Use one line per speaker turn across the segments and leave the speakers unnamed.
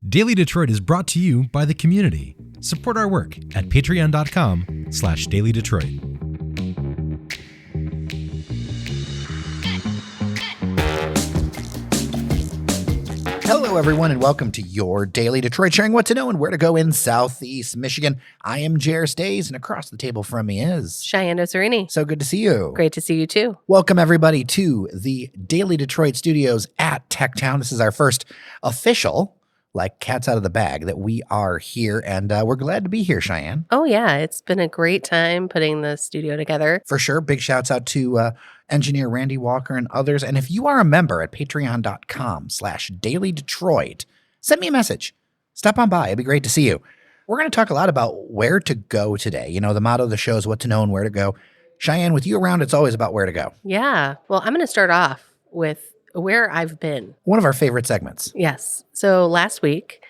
Daily Detroit is brought to you by the community. Support our work at patreon.com/dailydetroit.
Hello, everyone, and welcome to your Daily Detroit, sharing what to know and where to go in Southeast Michigan. I am Jer Stays, and across the table from me is
Shianne Nocerini.
So good to see you.
Great to see you too.
Welcome, everybody, to the Daily Detroit studios at Techtown. This is our first official, like cats out of the bag, that we are here, and we're glad to be here, Shianne.
Oh, yeah. It's been a great time putting the studio together.
For sure. Big shouts out to engineer Randy Walker and others. And if you are a member at patreon.com/dailydetroit, send me a message. Stop on by. It'd be great to see you. We're going to talk a lot about where to go today. You know, the motto of the show is what to know and where to go. Shianne, with you around, it's always about where to go.
Yeah. Well, I'm going to start off with where I've been.
One of our favorite segments.
Yes. So last week,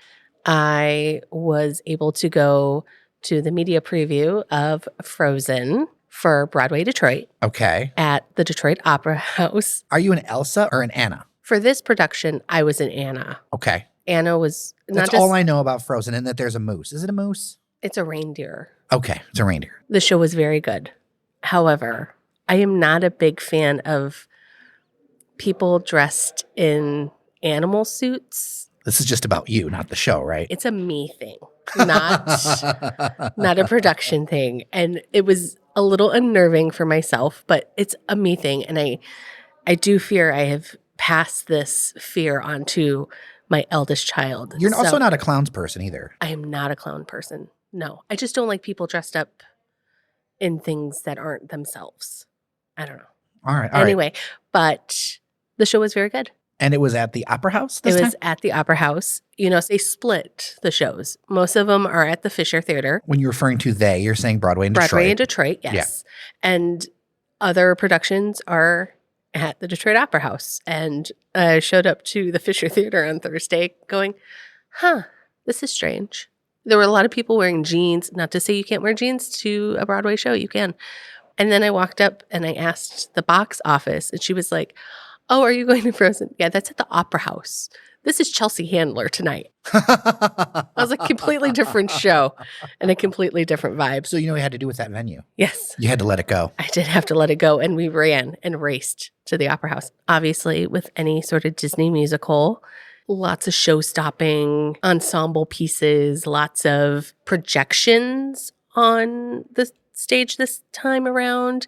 I was able to go to the media preview of Frozen for Broadway Detroit.
Okay.
At the Detroit Opera House.
Are you an Elsa or an Anna?
For this production, I was an Anna.
Okay.
Anna was not
That's
just,
all I know about Frozen, and that there's a moose. Is it a moose?
It's a reindeer.
Okay. It's a reindeer.
The show was very good. However, I am not a big fan of people dressed in animal suits.
This is just about you, not the show, right?
It's a me thing, not a production thing. And it was a little unnerving for myself, but it's a me thing. And I do fear I have passed this fear on to my eldest child.
You're also not a clowns person either.
I am not a clown person. No, I just don't like people dressed up in things that aren't themselves. I don't know.
All right.
Anyway, but the show was very good.
And it was at the Opera House this
time?
It
was at the Opera House. You know, they split the shows. Most of them are at the Fisher Theater.
When you're referring to they, you're saying Broadway and Detroit.
Broadway and Detroit, yes. Yeah. And other productions are at the Detroit Opera House. And I showed up to the Fisher Theater on Thursday going, this is strange. There were a lot of people wearing jeans. Not to say you can't wear jeans to a Broadway show. You can. And then I walked up and I asked the box office, and she was like, "Oh, are you going to Frozen?" "Yeah, that's at the Opera House. This is Chelsea Handler tonight." I was a completely different show and a completely different vibe.
So you know what you had to do with that venue?
Yes.
You had to let it go.
I did have to let it go, and we ran and raced to the Opera House. Obviously, with any sort of Disney musical, lots of show-stopping ensemble pieces, lots of projections on the stage this time around,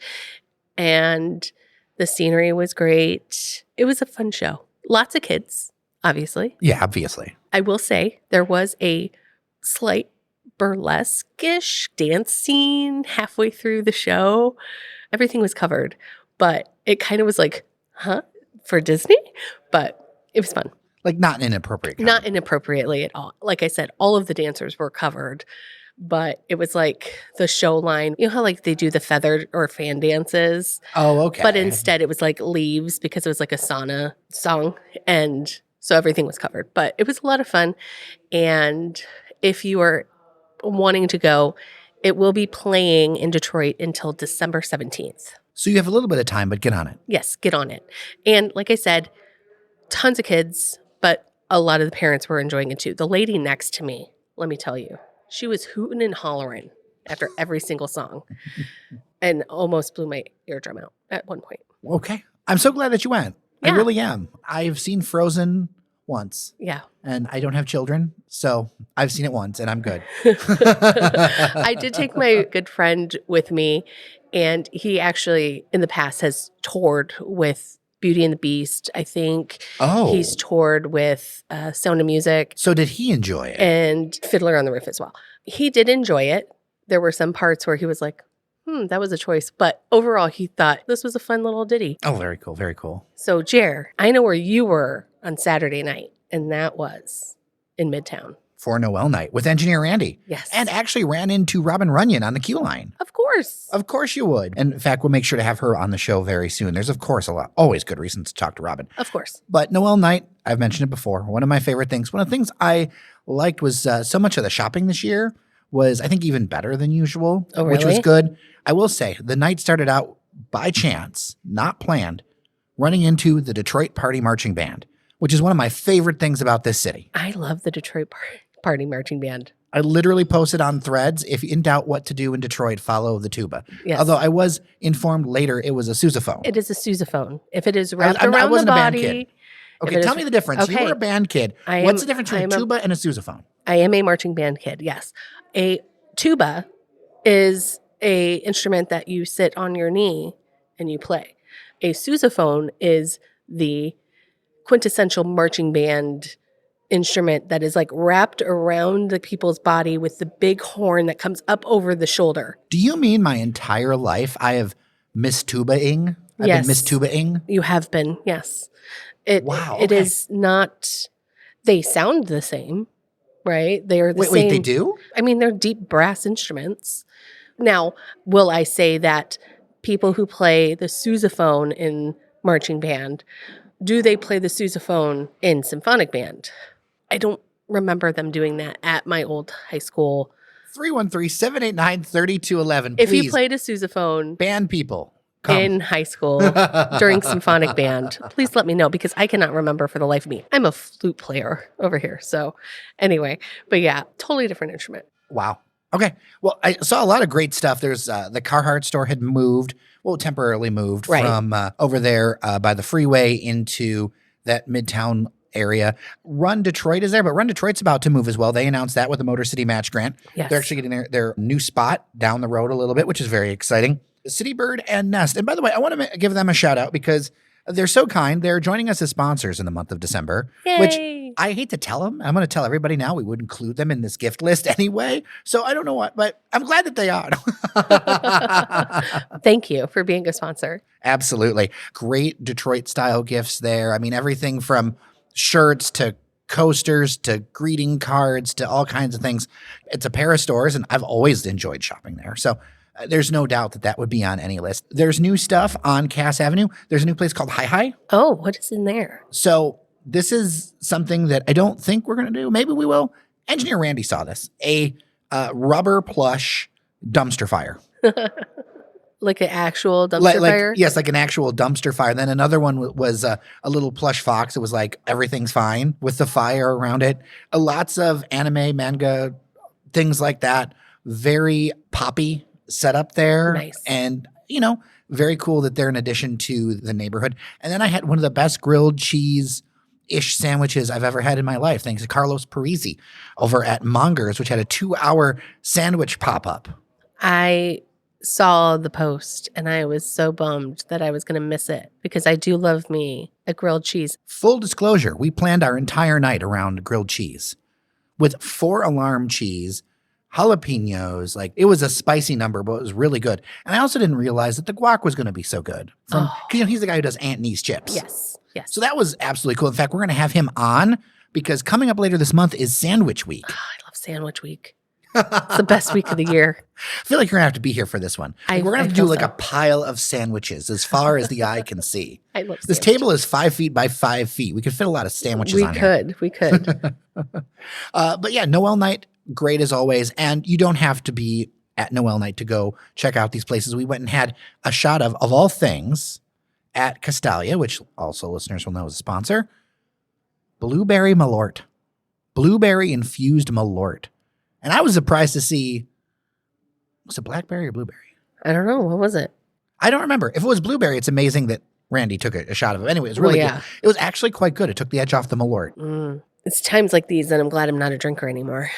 and the scenery was great. It was a fun show. Lots of kids, obviously.
Yeah, obviously.
I will say there was a slight burlesque-ish dance scene halfway through the show. Everything was covered, but it kind of was like, for Disney? But it was fun.
Like not inappropriate.
Not inappropriately at all. Like I said, all of the dancers were covered. But it was like the show line. You know how like they do the feathered or fan dances?
Oh, okay.
But instead it was like leaves because it was like a sauna song. And so everything was covered. But it was a lot of fun. And if you are wanting to go, it will be playing in Detroit until December 17th.
So you have a little bit of time, but get on it.
Yes, get on it. And like I said, tons of kids, but a lot of the parents were enjoying it too. The lady next to me, let me tell you, she was hooting and hollering after every single song and almost blew my eardrum out at one point.
Okay. I'm so glad that you went.
Yeah.
I really am. I've seen Frozen once.
Yeah.
And I don't have children, so I've seen it once and I'm good.
I did take my good friend with me, and he actually in the past has toured with Beauty and the Beast. I think he's toured with Sound of Music.
So did he enjoy it?
And Fiddler on the Roof as well. He did enjoy it. There were some parts where he was like, that was a choice. But overall, he thought this was a fun little ditty.
Oh, very cool. Very cool.
So, Jer, I know where you were on Saturday night, and that was in Midtown.
For Noel Night with engineer Randy.
Yes.
And actually ran into Robin Runyon on the queue line.
Of course.
Of course you would. And in fact, we'll make sure to have her on the show very soon. There's, of course, always good reasons to talk to Robin.
Of course.
But Noel Night, I've mentioned it before. One of my favorite things. One of the things I liked was so much of the shopping this year was, I think, even better than usual.
Oh, really?
Which was good. I will say, the night started out by chance, not planned, running into the Detroit Party Marching Band, which is one of my favorite things about this city.
I love the Detroit Party Marching Band.
I literally posted on Threads, if in doubt what to do in Detroit, follow the tuba.
Yes.
Although I was informed later it was a sousaphone.
It is a sousaphone. If it is wrapped
I
around
wasn't
the
a band
body.
kid. Okay, tell me the difference. You
okay.
were a band kid. What's the difference between a tuba and a sousaphone?
I am a marching band kid, yes. A tuba is a instrument that you sit on your knee and you play. A sousaphone is the quintessential marching band instrument that is like wrapped around the people's body with the big horn that comes up over the shoulder.
Do you mean my entire life I have Miss Tuba-ing? I've
Yes.
been Miss Tuba-ing?
You have been, yes.
Wow,
It
okay.
is not, they sound the same, right? They are the same.
Wait, they do?
I mean, they're deep brass instruments. Now, will I say that people who play the sousaphone in marching band, do they play the sousaphone in symphonic band? I don't remember them doing that at my old high school.
313-789-3211.
If
Please,
you played a sousaphone
band people, come.
in high school during symphonic band, please let me know because I cannot remember for the life of me. I'm a flute player over here. So anyway, but yeah, totally different instrument.
Wow. Okay. Well, I saw a lot of great stuff. There's the Carhartt store had moved, temporarily moved
Right.
from over there by the freeway into that Midtown area. Run Detroit is there, but Run Detroit's about to move as well. They announced that with the Motor City Match Grant.
Yes.
They're actually getting their new spot down the road a little bit, which is very exciting. City Bird and Nest. And by the way, I want to give them a shout out because they're so kind. They're joining us as sponsors in the month of December, which
Yay.
I hate to tell them. I'm going to tell everybody now we would include them in this gift list anyway. So I don't know what, but I'm glad that they are.
Thank you for being a sponsor.
Absolutely. Great Detroit style gifts there. I mean, everything from shirts to coasters to greeting cards to all kinds of things. It's a pair of stores, and I've always enjoyed shopping there. So there's no doubt that that would be on any list. There's new stuff on Cass Avenue. There's a new place called Hi Hi.
Oh, what is in there?
So this is something that I don't think we're going to do. Maybe we will. Engineer Randy saw this. A rubber plush dumpster fire.
Like an actual dumpster fire?
Yes, like an actual dumpster fire. Then another one was a little plush fox. It was like everything's fine with the fire around it. Lots of anime, manga, things like that. Very poppy setup there.
Nice.
And, very cool that they're an addition to the neighborhood. And then I had one of the best grilled cheese-ish sandwiches I've ever had in my life, thanks to Carlos Parisi over at Monger's, which had a 2-hour sandwich pop-up.
I saw the post and I was so bummed that I was going to miss it because I do love me a grilled cheese.
Full disclosure, we planned our entire night around grilled cheese with 4 alarm cheese, jalapenos. Like, it was a spicy number, but it was really good. And I also didn't realize that the guac was going to be so good. Because he's the guy who does Aunt Nee's chips.
Yes, yes.
So that was absolutely cool. In fact, we're going to have him on because coming up later this month is Sandwich Week.
Oh, I love Sandwich Week. It's the best week of the year.
I feel like you're going to have to be here for this one. We're going to have to do like a pile of sandwiches as far as the eye can see.
I love
This
sandwiches.
table is 5 feet by 5 feet. We could fit a lot of sandwiches on here.
We could.
But yeah, Noel Night, great as always. And you don't have to be at Noel Night to go check out these places. We went and had a shot of all things, at Castalia, which also listeners will know is a sponsor, Blueberry Malort. Blueberry infused Malort. And I was surprised to see, was it blackberry or blueberry?
I don't know. What was it?
I don't remember. If it was blueberry, it's amazing that Randy took a shot of it. Anyway, it was really good. It was actually quite good. It took the edge off the Malort.
It's times like these that I'm glad I'm not a drinker anymore.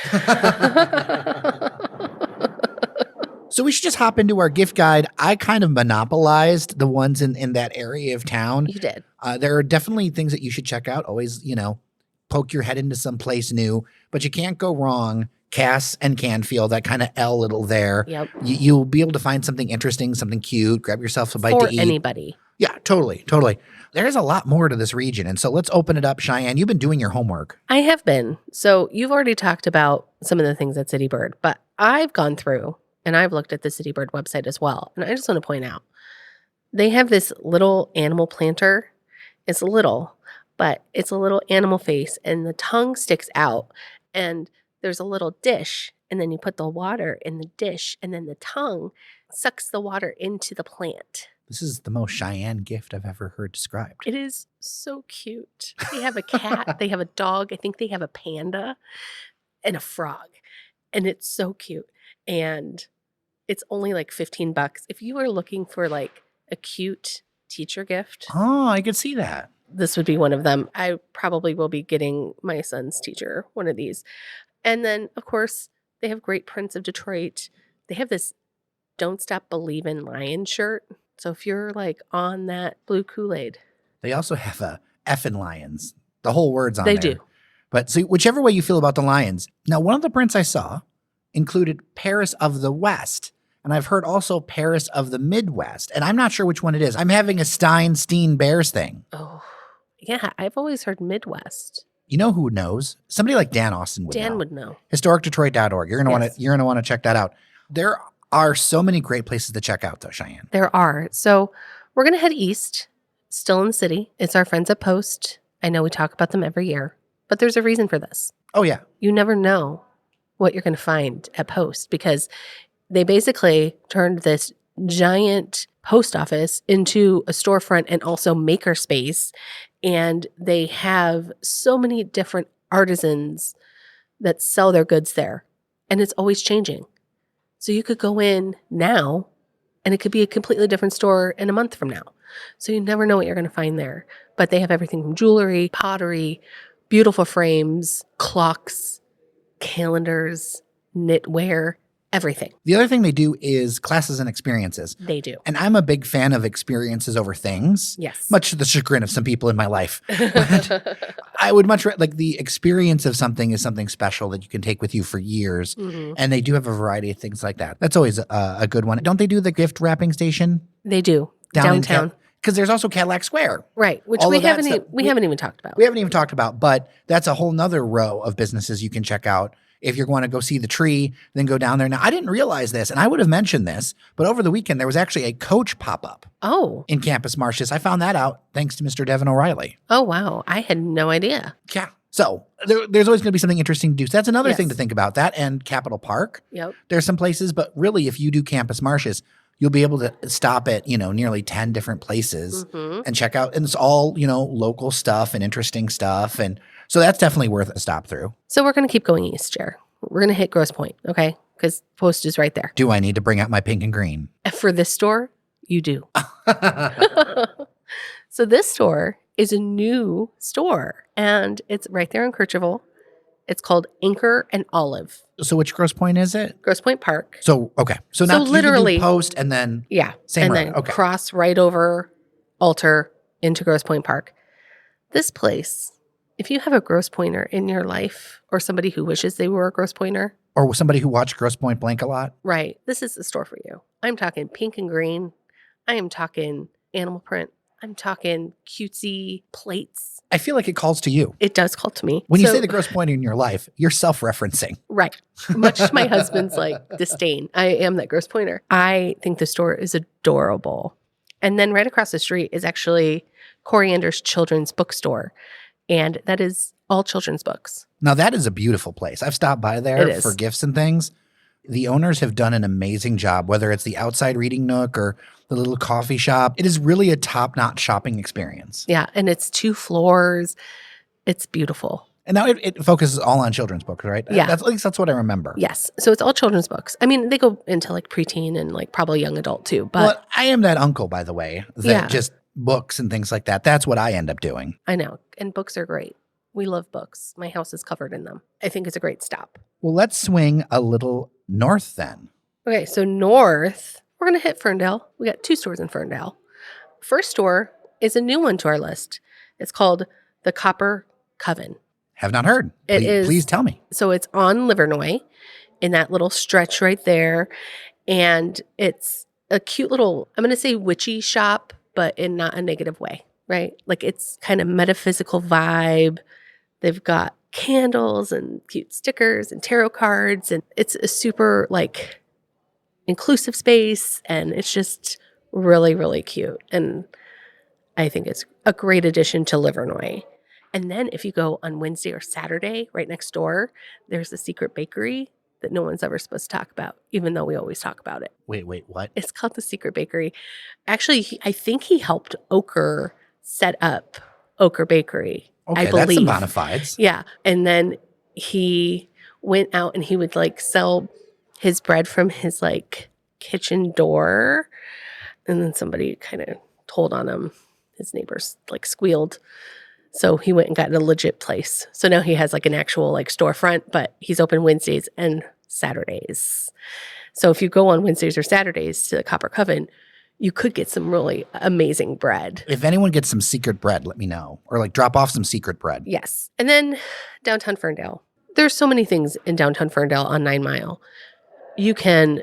So we should just hop into our gift guide. I kind of monopolized the ones in that area of town.
You did.
There are definitely things that you should check out. Always, poke your head into some place new. But you can't go wrong. Cass and Canfield, that kind of L little there.
Yep.
You'll be able to find something interesting, something cute. Grab yourself a bite to eat.
For anybody.
Yeah, totally. There's a lot more to this region. And so let's open it up. Shianne, you've been doing your homework.
I have been. So you've already talked about some of the things at City Bird, but I've gone through and I've looked at the City Bird website as well. And I just want to point out, they have this little animal planter. It's little, but it's a little animal face and the tongue sticks out and there's a little dish, and then you put the water in the dish, and then the tongue sucks the water into the plant.
This is the most Cheyenne gift I've ever heard described.
It is so cute. They have a cat, they have a dog, I think they have a panda and a frog. And it's so cute. And it's only like $15. If you are looking for like a cute teacher gift,
Oh, I could see that.
this would be one of them. I probably will be getting my son's teacher one of these. And then, of course, they have great prints of Detroit. They have this Don't Stop Believin' Lion shirt. So if you're like on that blue Kool-Aid.
They also have a effing Lions. The whole word's on
They
there.
do.
But see, whichever way you feel about the Lions. Now, one of the prints I saw included Paris of the West. And I've heard also Paris of the Midwest. And I'm not sure which one it is. I'm having a Stein Bears thing.
Oh, yeah. I've always heard Midwest.
You know who knows? Somebody like Dan Austin would know.
Dan would know.
HistoricDetroit.org. You're gonna
Yes.
want to check that out. There are so many great places to check out, though, Shianne.
There are. So we're going to head east, still in the city. It's our friends at Post. I know we talk about them every year, but there's a reason for this.
Oh, yeah.
You never know what you're going to find at Post because they basically turned this giant post office into a storefront and also maker space. And they have so many different artisans that sell their goods there. And it's always changing. So you could go in now and it could be a completely different store in a month from now. So you never know what you're going to find there. But they have everything from jewelry, pottery, beautiful frames, clocks, calendars, knitwear, everything.
The other thing they do is classes and experiences.
They do.
And I'm a big fan of experiences over things.
Yes.
Much to the chagrin of some people in my life. But I would much like the experience of something is something special that you can take with you for years.
Mhm.
And they do have a variety of things like that. That's always a good one. Don't they do the gift wrapping station
They do.
down
Downtown.
Because there's also Cadillac Square.
Right. Which
All
we
of that
haven't
stuff.
we haven't even talked about.
We haven't even talked about, but that's a whole nother row of businesses you can check out. If you're going to go see the tree, then go down there. Now, I didn't realize this, and I would have mentioned this, but over the weekend, there was actually a Coach pop-up
Oh.
in Campus Martius. I found that out thanks to Mr. Devin O'Reilly.
Oh, wow. I had no idea.
Yeah. So there's always going to be something interesting to do. So that's another
Yes.
thing to think about, that and Capitol Park.
Yep.
There's some places, but really, if you do Campus Martius, you'll be able to stop at, nearly 10 different places
Mhm.
and check out. And it's all, local stuff and interesting stuff. And so that's definitely worth a stop through.
So we're going to keep going east, Jer. We're going to hit Grosse Pointe, okay? Because Post is right there.
Do I need to bring out my pink and green?
For this store, you do. So this store is a new store, and it's right there in Kercheval. It's called Anchor and Olive,
So which Grosse Pointe is it?
Grosse Pointe Park.
So, okay. So now you can do
literally-
Post and then
Yeah.
Same
and
road,
then
okay.
cross right over Alter into Grosse Pointe Park. This place, if you have a Grosse Pointer in your life or somebody who wishes they were a Grosse Pointer,
or somebody who watched Grosse Pointe Blank a lot.
right, this is the store for you. I'm talking pink and green. I am talking animal print. I'm talking cutesy plates.
I feel like it calls to you.
It does call to me.
When you
So-
say the Grosse Pointe in your life, you're self-referencing.
Right. Much to my husband's disdain. I am that Grosse Pointer. I think the store is adorable. And then right across the street is actually Coriander's Children's Bookstore. And that is all children's books.
Now, that is a beautiful place. I've stopped by
It
there
is.
for gifts and things. The owners have done an amazing job, whether it's the outside reading nook or the little coffee shop. It is really a top-notch shopping experience.
Yeah. And it's 2 floors. It's beautiful.
And now it focuses all on children's books, right?
Yeah.
At least that's what I remember.
Yes. So it's all children's books. I mean, they go into preteen and probably young adult too. But
Well, I am that uncle, by the way, that
Yeah.
just books and things like that. That's what I end up doing.
I know. And books are great. We love books. My house is covered in them. I think it's a great stop.
Well, let's swing a little north then.
Okay, so north, we're going to hit Ferndale. We got 2 stores in Ferndale. First store is a new one to our list. It's called the Copper Coven.
Have not heard.
It
please,
is-
Please tell me.
So it's on Livernois in that little stretch right there. And it's a cute little, I'm going to say witchy shop, but in not a negative way, right? It's kind of metaphysical vibe. They've got candles and cute stickers and tarot cards. And it's a super inclusive space. And it's just really, really cute. And I think it's a great addition to Livernois. And then if you go on Wednesday or Saturday, right next door, there's a secret bakery that no one's ever supposed to talk about, even though we always talk about it.
Wait, what?
It's called the Secret Bakery. Actually, I think he helped Ochre set up Ochre Bakery.
Okay,
I believe.
that's some bona fides.
Yeah. And then he went out and he would like sell his bread from his like kitchen door. And then somebody kind of told on him. His neighbors like squealed. So he went and got a legit place. So now he has like an actual like storefront, but he's open Wednesdays and Saturdays. So if you go on Wednesdays or Saturdays to the Copper Coven, you could get some really amazing bread.
If anyone gets some secret bread, let me know. Or like drop off some secret bread.
Yes. And then downtown Ferndale. There's so many things in downtown Ferndale on 9 Mile. You can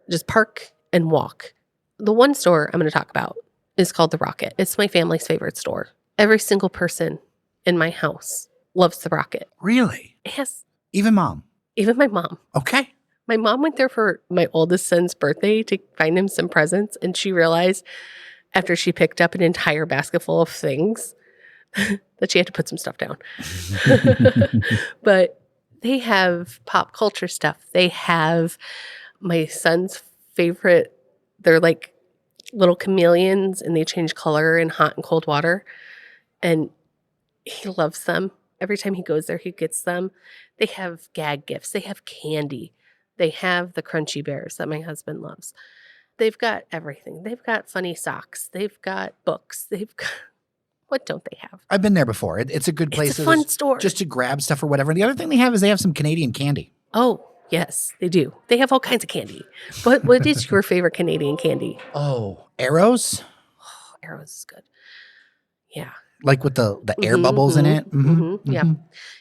just park and walk. The one store I'm going to talk about is called The Rocket. It's my family's favorite store. Every single person in my house loves The Rocket.
Really?
Yes.
Even mom?
Even my mom.
Okay.
My mom went there for my oldest son's birthday to find him some presents, and she realized after she picked up an entire basket full of things that she had to put some stuff down. But they have pop culture stuff. They have my son's favorite, they're like little chameleons, and they change color in hot and cold water. And he loves them. Every time he goes there, he gets them. They have gag gifts. They have candy. They have the crunchy bears that my husband loves. They've got everything. They've got funny socks. They've got books. They've got, what don't they have?
I've been there before. It's a good place.
It's a fun store.
Just to grab stuff or whatever. The other thing they have is they have some Canadian candy.
Oh, yes, they do. They have all kinds of candy. What is your favorite Canadian candy?
Oh, arrows?
Oh, Arrows is good. Yeah.
Like with the air bubbles in it?
Yeah.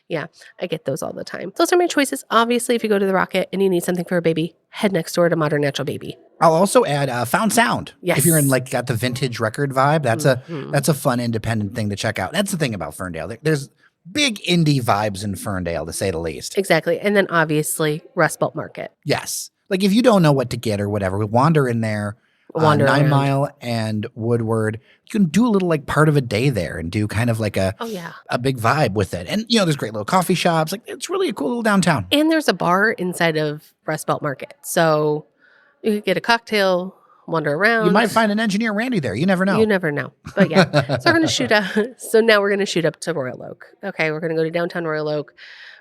Yeah. I get those all the time. Those are my choices. Obviously, if you go to the Rocket and you need something for a baby, head next door to Modern Natural Baby.
I'll also add Found Sound.
Yes.
If you're in like got the vintage record vibe, that's a fun independent thing to check out. That's the thing about Ferndale. There's big indie vibes in Ferndale, to say the least.
Exactly. And then obviously Rust Belt Market.
Yes. Like if you don't know what to get or whatever, we wander in there.
Wander
9
around.
Mile and Woodward. You can do a little like part of a day there and do kind of like a big vibe with it. And there's great little coffee shops. Like it's really a cool little downtown.
And there's a bar inside of Rust Belt Market. So you could get a cocktail, wander around.
You might find an engineer Randy there. You never know.
You never know. But yeah. So we're going to shoot up. So now we're going to shoot up to Royal Oak. Okay. We're going to go to downtown Royal Oak.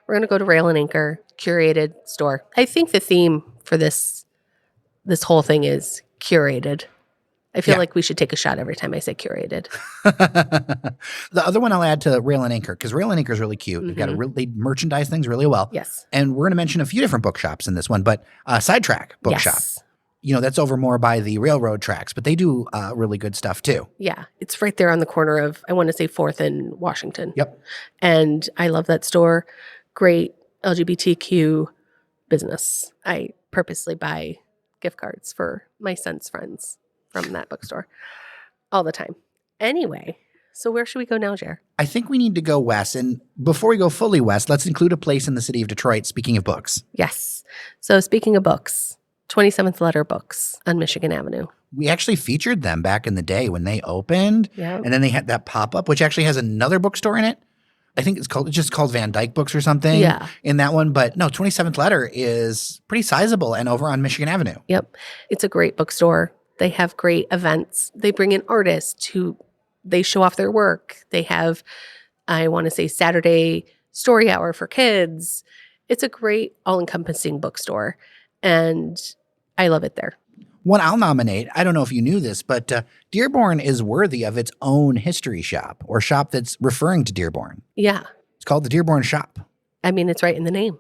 We're going to go to Rail and Anchor, curated store. I think the theme for this whole thing is curated. I feel like we should take a shot every time I say curated.
The other one I'll add to Rail and Anchor, because Rail and Anchor is really cute. They've got they merchandise things really well.
Yes.
And we're going to mention a few different bookshops in this one, but Sidetrack Bookshop.
Yes.
That's over more by the railroad tracks, but they do really good stuff too.
Yeah. It's right there on the corner of, I want to say 4th and Washington.
Yep.
And I love that store. Great LGBTQ business. I purposely buy gift cards for my son's friends from that bookstore all the time. Anyway, so where should we go now, Jer?
I think we need to go west. And before we go fully west, let's include a place in the city of Detroit, speaking of books.
Yes. So speaking of books, 27th Letter Books on Michigan Avenue.
We actually featured them back in the day when they opened.
Yeah.
And then they had that pop-up, which actually has another bookstore in it. I think it's just called Van Dyke Books or something in that one. But no, 27th Letter is pretty sizable and over on Michigan Avenue.
Yep. It's a great bookstore. They have great events. They bring in artists who they show off their work. They have, I want to say, Saturday story hour for kids. It's a great all-encompassing bookstore, and I love it there.
One I'll nominate, I don't know if you knew this, but Dearborn is worthy of its own history shop or shop that's referring to Dearborn.
Yeah.
It's called the Dearborn Shop.
I mean, it's right in the name.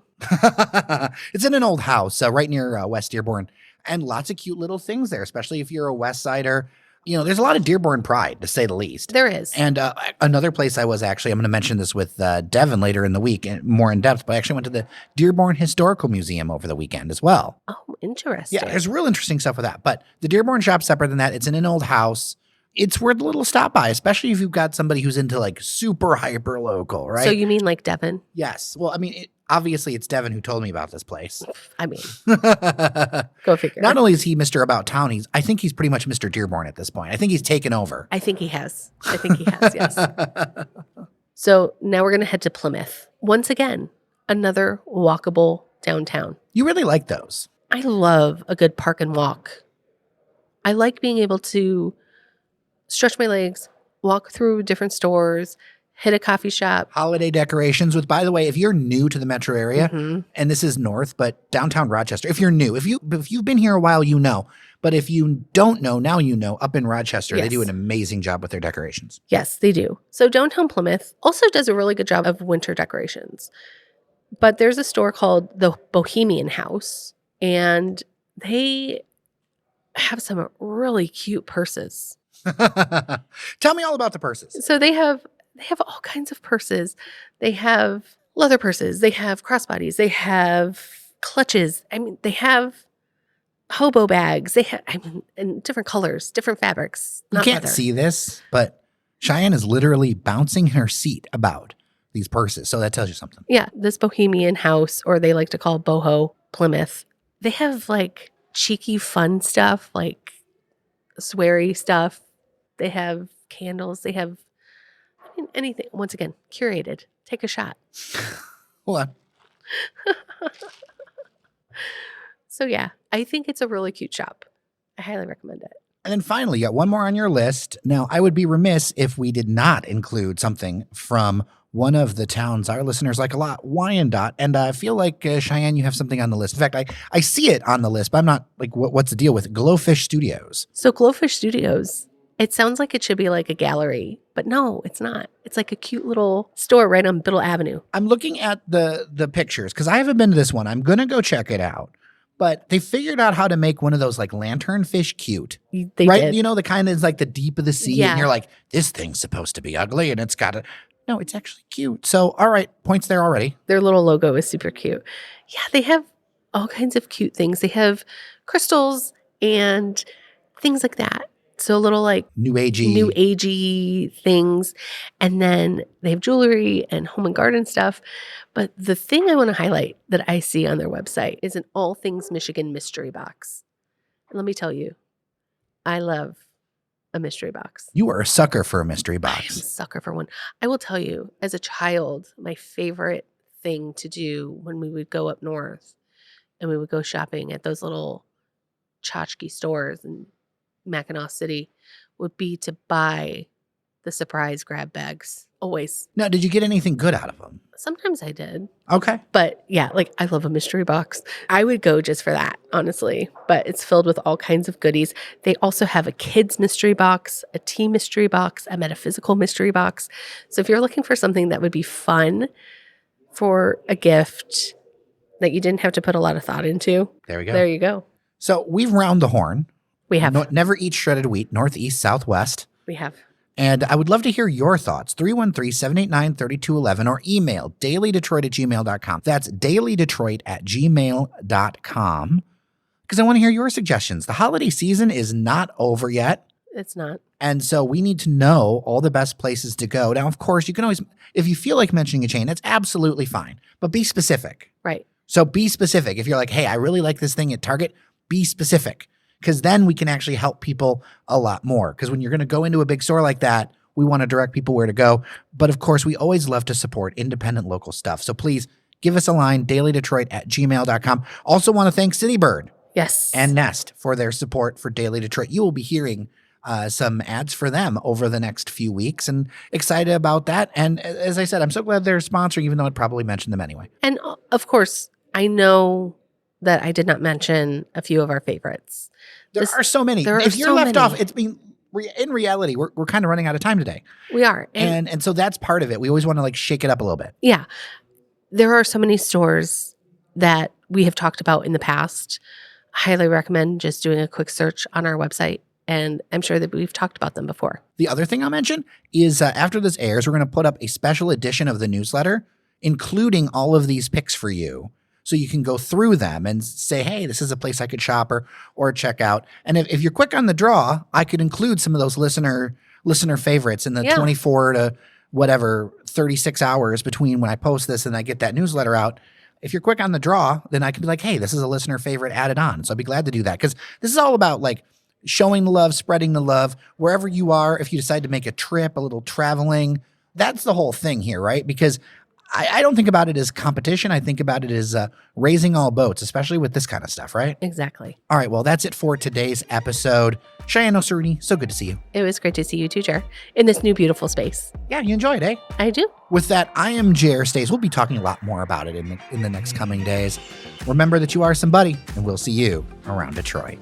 It's in an old house right near West Dearborn. And lots of cute little things there, especially if you're a West Sider. There's a lot of Dearborn pride, to say the least.
There is.
And another place I was actually, I'm going to mention this with Devin later in the week, and more in depth, but I actually went to the Dearborn Historical Museum over the weekend as well.
Oh, interesting.
Yeah, there's real interesting stuff with that. But the Dearborn Shop's separate than that. It's in an old house. It's worth a little stop by, especially if you've got somebody who's into like super hyper local, right?
So you mean like Devin?
Yes. Well, I mean, obviously it's Devin who told me about this place.
I mean, go figure.
Not only is he Mr. About Town, I think he's pretty much Mr. Dearborn at this point. I think he's taken over.
I think he has, yes. So now we're going to head to Plymouth. Once again, another walkable downtown.
You really like those.
I love a good park and walk. I like being able to stretch my legs, walk through different stores, hit a coffee shop.
Holiday decorations, which, by the way, if you're new to the metro area, and this is north, but downtown Rochester, if you're new, if you've been here a while, you know. But if you don't know, now you know, up in Rochester, they do an amazing job with their decorations.
Yes, they do. So downtown Plymouth also does a really good job of winter decorations. But there's a store called the Bohemian House, and they have some really cute purses.
Tell me all about the purses.
So they have all kinds of purses. They have leather purses. They have crossbodies. They have clutches. I mean, they have hobo bags. They have, in different colors, different fabrics.
You can't see this, but Shianne is literally bouncing her seat about these purses. So that tells you something.
Yeah, this Bohemian House, or they like to call Boho Plymouth. They have like cheeky, fun stuff, like sweary stuff. They have candles. They have anything. Once again, curated. Take a shot.
Hold on.
So yeah, I think it's a really cute shop. I highly recommend it.
And then finally, you got one more on your list. Now, I would be remiss if we did not include something from one of the towns our listeners like a lot, Wyandotte. And I feel like, Shianne, you have something on the list. In fact, I see it on the list, but I'm not like, what's the deal with it? Glowfish Studios.
So Glowfish Studios, it sounds like it should be like a gallery, but no, it's not. It's like a cute little store right on Biddle Avenue.
I'm looking at the pictures because I haven't been to this one. I'm going to go check it out. But they figured out how to make one of those like lanternfish cute.
They
right?
did.
You know, the kind that's like the deep of the sea.
Yeah.
And you're like, this thing's supposed to be ugly and it's got a... No, it's actually cute. So, all right, points there already.
Their little logo is super cute. Yeah, they have all kinds of cute things. They have crystals and things like that. So little like
New agey
things. And then they have jewelry and home and garden stuff. But the thing I want to highlight that I see on their website is an All Things Michigan mystery box. And let me tell you, I love a mystery box.
You are a sucker for a mystery
I am a
box.
sucker for one. I will tell you, as a child, my favorite thing to do when we would go up north and we would go shopping at those little tchotchke stores in Mackinac City would be to buy the surprise grab bags. Always.
Now, did you get anything good out of them?
Sometimes I did.
Okay.
But yeah, like I love a mystery box. I would go just for that, honestly. But it's filled with all kinds of goodies. They also have a kids mystery box, a tea mystery box, a metaphysical mystery box. So if you're looking for something that would be fun for a gift that you didn't have to put a lot of thought into,
There we go.
there you go.
So we've round the horn.
We have.
Never eat shredded wheat, northeast, southwest.
We have.
And I would love to hear your thoughts. 313-789-3211 or email dailydetroit@gmail.com. That's dailydetroit@gmail.com. Because I want to hear your suggestions. The holiday season is not over yet.
It's not.
And so we need to know all the best places to go. Now, of course, you can always, if you feel like mentioning a chain, that's absolutely fine. But be specific.
Right.
So be specific. If you're like, hey, I really like this thing at Target, be specific. Because then we can actually help people a lot more. Because when you're going to go into a big store like that, we want to direct people where to go. But of course, we always love to support independent local stuff. So please give us a line, dailydetroit@gmail.com. Also want to thank Citybird
Yes.
and Nest for their support for Daily Detroit. You will be hearing some ads for them over the next few weeks and excited about that. And as I said, I'm so glad they're sponsoring, even though I'd probably mention them anyway.
And of course, I know that I did not mention a few of our favorites.
There are so many. If you're left off, it's been in reality, we're kind of running out of time today.
We are.
And so that's part of it. We always want to like shake it up a little bit.
Yeah. There are so many stores that we have talked about in the past. I highly recommend just doing a quick search on our website. And I'm sure that we've talked about them before.
The other thing I'll mention is after this airs, we're going to put up a special edition of the newsletter, including all of these picks for you. So you can go through them and say, hey, this is a place I could shop or check out. And if you're quick on the draw, I could include some of those listener favorites in the 24 to whatever, 36 hours between when I post this and I get that newsletter out. If you're quick on the draw, then I can be like, hey, this is a listener favorite added on. So I'd be glad to do that because this is all about like showing the love, spreading the love wherever you are. If you decide to make a trip, a little traveling, that's the whole thing here, right? Because I don't think about it as competition. I think about it as raising all boats, especially with this kind of stuff, right?
Exactly.
All right, well, that's it for today's episode. Shianne Nocerini, so good to see you.
It was great to see you too, Jer, in this new beautiful space.
Yeah, you enjoyed, eh?
I do.
With that, I am Jer Stays. We'll be talking a lot more about it in the next coming days. Remember that you are somebody, and we'll see you around Detroit.